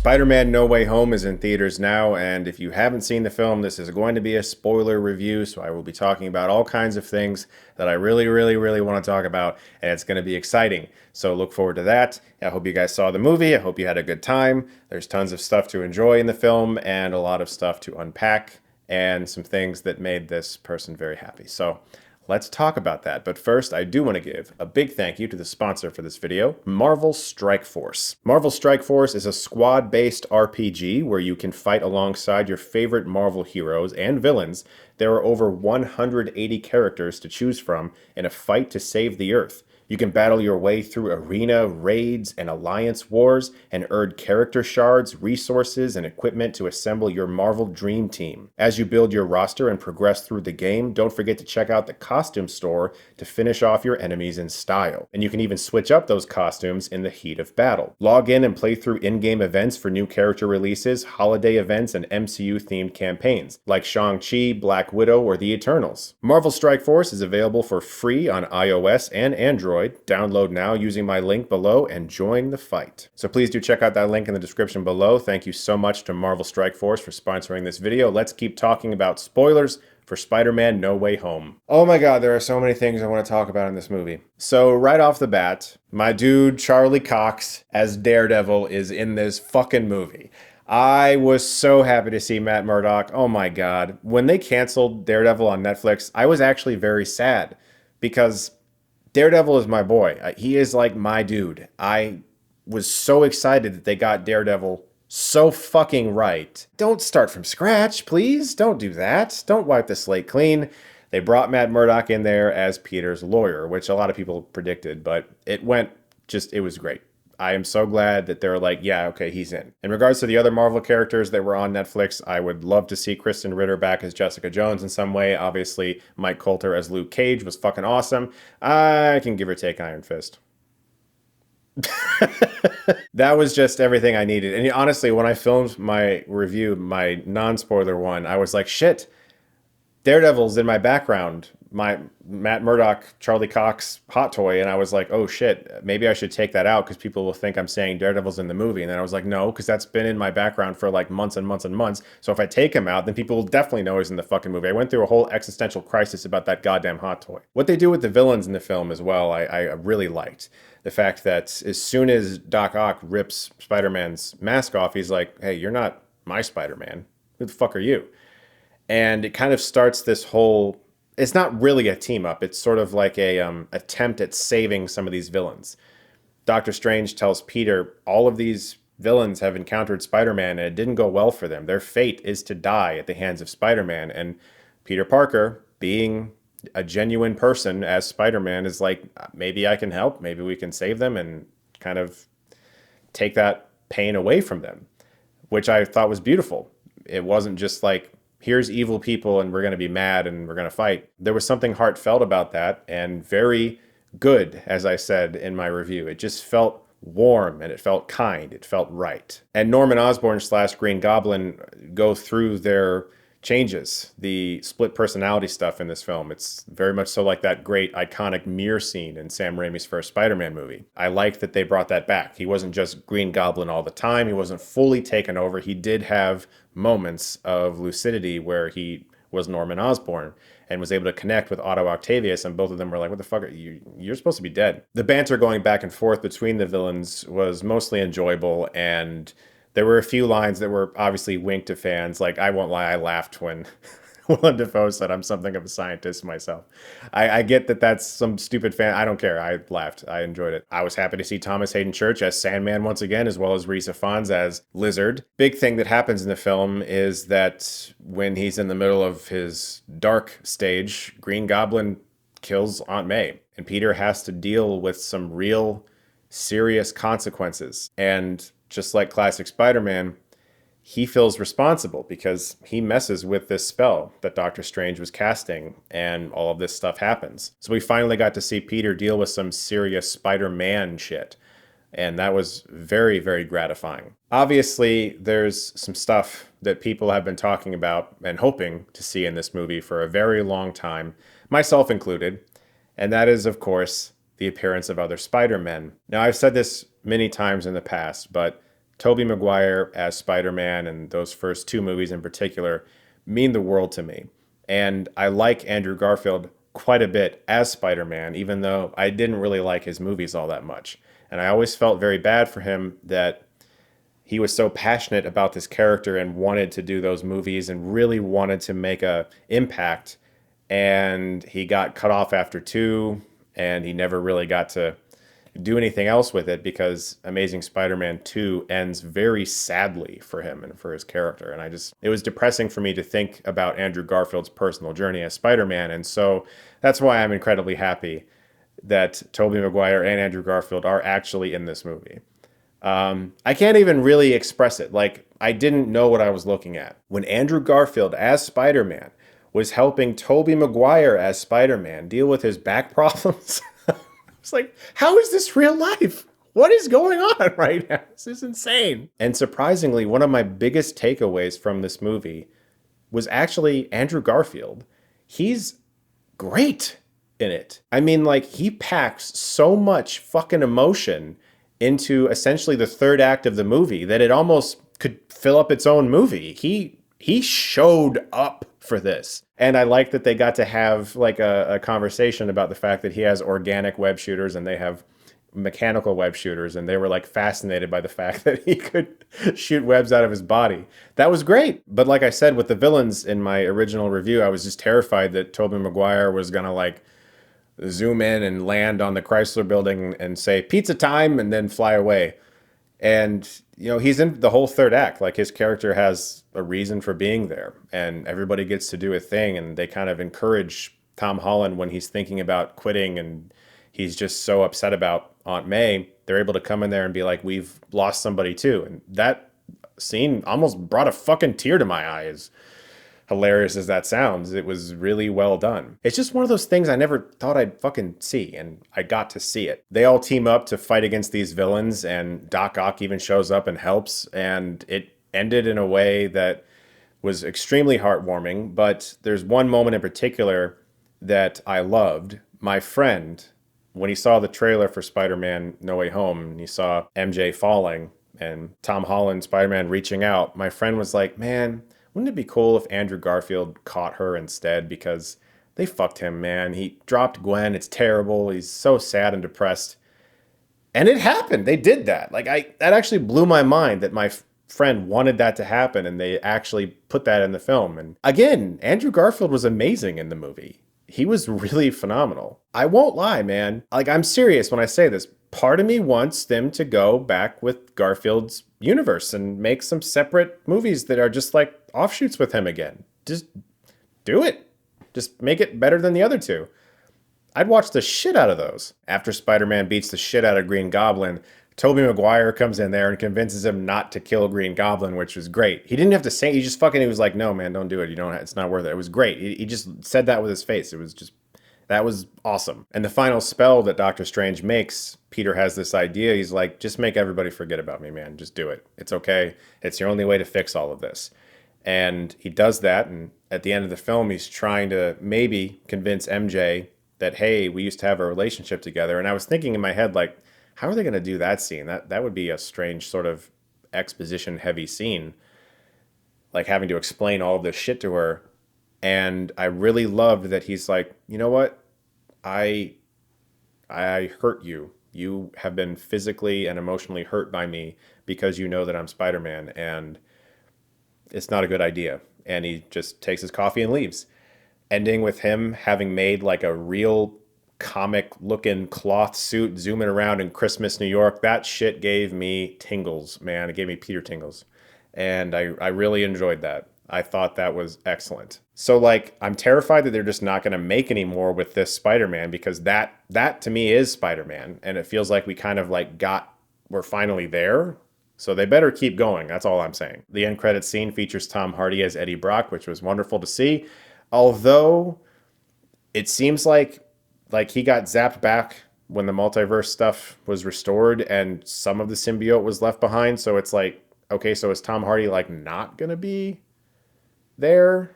Spider-Man No Way Home is in theaters now, and if you haven't seen the film, this is going to be a spoiler review, so I will be talking about all kinds of things that I really want to talk about, and it's going to be exciting. So look forward to that. I hope you guys saw the movie. I hope you had a good time. There's tons of stuff to enjoy in the film, and a lot of stuff to unpack, and some things that made this person very happy. So let's talk about that. But first, I do want to give a big thank you to the sponsor for this video, Marvel Strike Force. Marvel Strike Force is a squad-based RPG where you can fight alongside your favorite Marvel heroes and villains. There are over 180 characters to choose from in a fight to save the Earth. You can battle your way through arena, raids, and alliance wars, and earn character shards, resources, and equipment to assemble your Marvel Dream Team. As you build your roster and progress through the game, don't forget to check out the costume store to finish off your enemies in style. And you can even switch up those costumes in the heat of battle. Log in and play through in-game events for new character releases, holiday events, and MCU-themed campaigns, like Shang-Chi, Black Widow, or The Eternals. Marvel Strike Force is available for free on iOS and Android. Download now using my link below and join the fight. So please do check out that link in the description below. Thank you so much to Marvel Strike Force for sponsoring this video. Let's keep talking about spoilers for Spider-Man No Way Home. Oh my god, there are so many things I want to talk about in this movie. So right off the bat, my dude Charlie Cox as Daredevil is in this fucking movie. I was so happy to see Matt Murdock. Oh my god. When they canceled Daredevil on Netflix, I was actually very sad because Daredevil is my boy. He is like my dude. I was so excited that they got Daredevil so fucking right. Don't start from scratch, please. Don't do that. Don't wipe the slate clean. They brought Matt Murdock in there as Peter's lawyer, which a lot of people predicted, but it was great. I am so glad that they're like, yeah, okay, he's in. In regards to the other Marvel characters that were on Netflix, I would love to see Kristen Ritter back as Jessica Jones in some way. Obviously, Mike Coulter as Luke Cage was fucking awesome. I can give or take Iron Fist. That was just everything I needed. And honestly, when I filmed my review, my non-spoiler one, I was like, shit, Daredevil's in my background. My Matt Murdock, Charlie Cox hot toy, and I was like, oh shit, maybe I should take that out because people will think I'm saying Daredevil's in the movie. And then I was like, no, because that's been in my background for like months and months and months. So if I take him out, then people will definitely know he's in the fucking movie. I went through a whole existential crisis about that goddamn hot toy. What they do with the villains in the film as well, I really liked. The fact that as soon as Doc Ock rips Spider-Man's mask off, he's like, hey, you're not my Spider-Man. Who the fuck are you? And it kind of starts this whole... It's not really a team up. It's sort of like a attempt at saving some of these villains. Doctor Strange tells Peter all of these villains have encountered Spider-Man and it didn't go well for them. Their fate is to die at the hands of Spider-Man. And Peter Parker, being a genuine person as Spider-Man, is like, maybe I can help. Maybe we can save them and kind of take that pain away from them, which I thought was beautiful. It wasn't just like, here's evil people and we're going to be mad and we're going to fight. There was something heartfelt about that and very good, as I said in my review. It just felt warm and it felt kind. It felt right. And Norman Osborn / Green Goblin go through their changes, the split personality stuff in this film. It's very much so like that great iconic mirror scene in Sam Raimi's first Spider-Man movie. I like that they brought that back. He wasn't just Green Goblin all the time. He wasn't fully taken over. He did have moments of lucidity where he was Norman Osborn and was able to connect with Otto Octavius, and both of them were like, what the fuck, you're supposed to be dead. The banter going back and forth between the villains was mostly enjoyable, and there were a few lines that were obviously winked to fans. Like, I won't lie, I laughed when Willem Dafoe said, I'm something of a scientist myself. I get that that's some stupid fan. I don't care. I laughed. I enjoyed it. I was happy to see Thomas Hayden Church as Sandman once again, as well as Marisa as Lizard. Big thing that happens in the film is that when he's in the middle of his dark stage, Green Goblin kills Aunt May. And Peter has to deal with some real serious consequences. And just like classic Spider-Man, he feels responsible because he messes with this spell that Doctor Strange was casting, and all of this stuff happens. So we finally got to see Peter deal with some serious Spider-Man shit, and that was very gratifying. Obviously, there's some stuff that people have been talking about and hoping to see in this movie for a very long time, myself included, and that is, of course, the appearance of other Spider-Men. Now, I've said this many times in the past, but Tobey Maguire as Spider-Man and those first two movies in particular mean the world to me. And I like Andrew Garfield quite a bit as Spider-Man, even though I didn't really like his movies all that much. And I always felt very bad for him that he was so passionate about this character and wanted to do those movies and really wanted to make a impact. And he got cut off after two, and he never really got to do anything else with it because Amazing Spider-Man 2 ends very sadly for him and for his character. And it was depressing for me to think about Andrew Garfield's personal journey as Spider-Man. And so that's why I'm incredibly happy that Tobey Maguire and Andrew Garfield are actually in this movie. I can't even really express it. Like, I didn't know what I was looking at. When Andrew Garfield as Spider-Man was helping Tobey Maguire as Spider-Man deal with his back problems, it's like, how is this real life? What is going on right now? This is insane. And surprisingly, one of my biggest takeaways from this movie was actually Andrew Garfield. He's great in it. I mean, like, he packs so much fucking emotion into essentially the third act of the movie that it almost could fill up its own movie. He showed up for this. And I like that they got to have like a conversation about the fact that he has organic web shooters and they have mechanical web shooters, and they were like fascinated by the fact that he could shoot webs out of his body. That was great. But like I said, with the villains in my original review, I was just terrified that Tobey Maguire was gonna like zoom in and land on the Chrysler building and say pizza time and then fly away. And he's in the whole third act. Like, his character has a reason for being there, and everybody gets to do a thing, and they kind of encourage Tom Holland when he's thinking about quitting and he's just so upset about Aunt May. They're able to come in there and be like, we've lost somebody too. And that scene almost brought a fucking tear to my eyes. Hilarious as that sounds, it was really well done. It's just one of those things I never thought I'd fucking see, and I got to see it. They all team up to fight against these villains, and Doc Ock even shows up and helps, and it ended in a way that was extremely heartwarming. But there's one moment in particular that I loved. My friend, when he saw the trailer for Spider-Man No Way Home, and he saw MJ falling and Tom Holland, Spider-Man, reaching out, my friend was like, man, wouldn't it be cool if Andrew Garfield caught her instead? Because they fucked him, man. He dropped Gwen. It's terrible. He's so sad and depressed. And it happened. They did that. Like, that actually blew my mind that my friend wanted that to happen, and they actually put that in the film. And again, Andrew Garfield was amazing in the movie. He was really phenomenal. I won't lie, man. Like, I'm serious when I say this. Part of me wants them to go back with Garfield's universe and make some separate movies that are just like offshoots with him again. Just do it. Just make it better than the other two. I'd watch the shit out of those. After Spider-Man beats the shit out of Green Goblin, Tobey Maguire comes in there and convinces him not to kill Green Goblin, which was great. He didn't have to say, he was like, no, man, don't do it. It's not worth it. It was great. He just said that with his face. That was awesome. And the final spell that Doctor Strange makes, Peter has this idea. He's like, just make everybody forget about me, man. Just do it. It's okay. It's your only way to fix all of this. And he does that. And at the end of the film, he's trying to maybe convince MJ that, hey, we used to have a relationship together. And I was thinking in my head, like, how are they going to do that scene? That would be a strange sort of exposition heavy scene, like having to explain all of this shit to her. And I really loved that he's like, you know what? I hurt you. You have been physically and emotionally hurt by me because you know that I'm Spider-Man, and it's not a good idea. And he just takes his coffee and leaves. Ending with him having made like a real comic looking cloth suit zooming around in Christmas, New York. That shit gave me tingles, man. It gave me Peter tingles. And I really enjoyed that. I thought that was excellent. So like, I'm terrified that they're just not going to make any more with this Spider-Man, because that to me is Spider-Man. And it feels like we kind of like we're finally there. So they better keep going. That's all I'm saying. The end credits scene features Tom Hardy as Eddie Brock, which was wonderful to see. Although it seems like he got zapped back when the multiverse stuff was restored and some of the symbiote was left behind. So it's like, okay, so is Tom Hardy like not going to be there?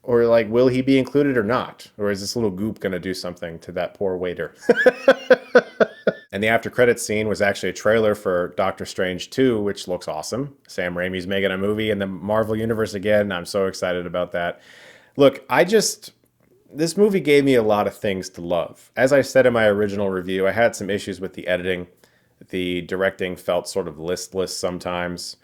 Or like, will he be included or not? Or is this little goop going to do something to that poor waiter? And the after credits scene was actually a trailer for Doctor Strange 2, which looks awesome. Sam Raimi's making a movie in the Marvel Universe again. I'm so excited about that. Look, this movie gave me a lot of things to love. As I said in my original review, I had some issues with the editing. The directing felt sort of listless sometimes.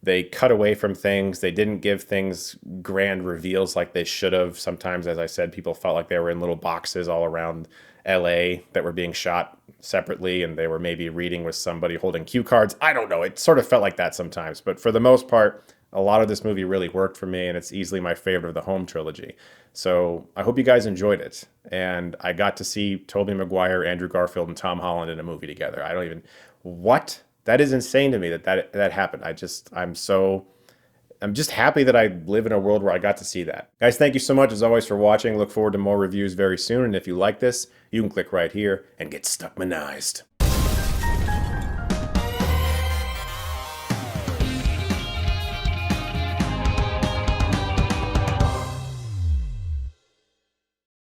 They cut away from things. They didn't give things grand reveals like they should have. Sometimes, as I said, people felt like they were in little boxes all around LA that were being shot separately, and they were maybe reading with somebody holding cue cards. I don't know. It sort of felt like that sometimes. But for the most part, a lot of this movie really worked for me, and it's easily my favorite of the Home trilogy. So I hope you guys enjoyed it. And I got to see Tobey Maguire, Andrew Garfield, and Tom Holland in a movie together. I don't even... What? That is insane to me that happened. I'm just happy that I live in a world where I got to see that. Guys, thank you so much as always for watching. Look forward to more reviews very soon. And if you like this, you can click right here and get Stuckmanized.